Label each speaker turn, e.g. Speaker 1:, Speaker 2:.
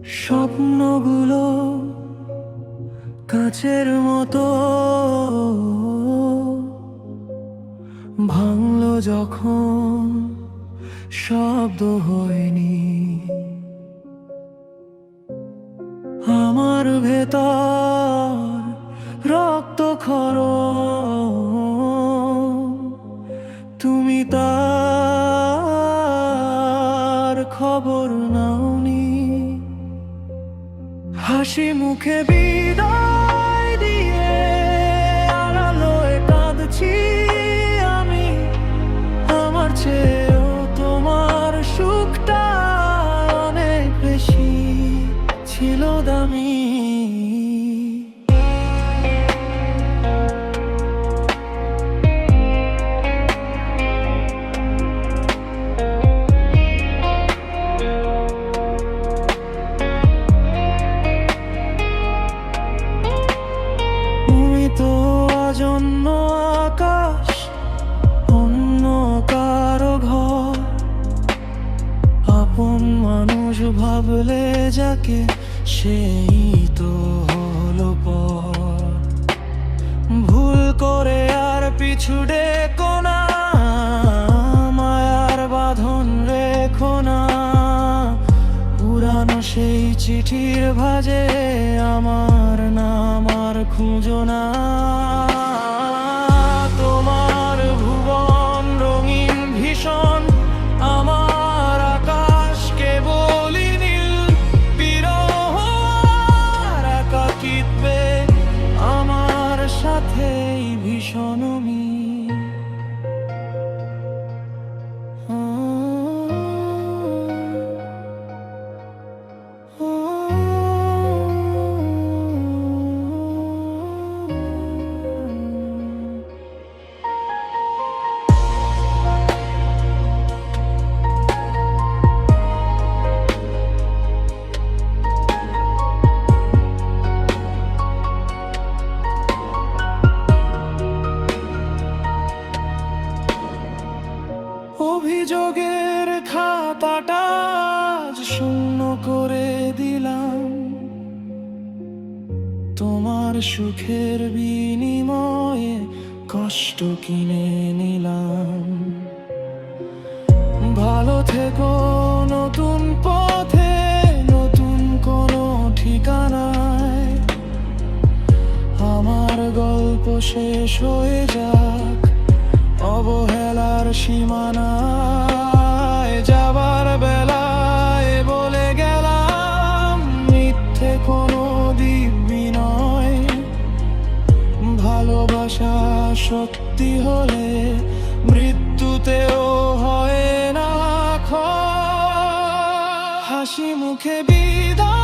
Speaker 1: স্বপ্নগুলো কাচের মতো ভাঙলো যখন শব্দ হয়নি। আমার ভেতর রক্তক্ষরণ, তুমি তার খবর নাওনি। হাসি মুখে বিদায় দিয়ে আড়ালোয় কাঁদছি আমি। আমার চেয়েও তোমার সুখটা অনেক বেশি ছিল দামি। তো অজন্য আকাশ, অন্য কারো ঘর, আপন মানুষ ভাবলে যাকে সেই তো হলো পর। ভুল করে আর পিছু ডেকো না, মায়ার বাঁধন রেখো না। পুরানো সেই চিঠির ভাজে আমার নাম আর খুঁজো না। তোমার ভুবন রঙিন ভীষণ, আমার আকাশ কেবলই নীল। বিরহ আর একাকিত্বে আমার সাথেই ভীষণ মিল। অভিযোগের খাতাটা আজ শূন্য করে দিলাম, তোমার সুখের বিনিময়ে কষ্ট কিনে নিলাম। ভালো থেকো নতুন পথে, নতুন কোনো ঠিকানায়। আমার গল্প শেষ হয়ে যাক অবহেলার সীমানায়। যাবার বেলায় বলে গেলাম মিথ্যে কোনো দিব্যি নয়। ভালোবাসা সত্যি হলে মৃত্যুতেও হয় না ক্ষয়। হাসি মুখে বিদায়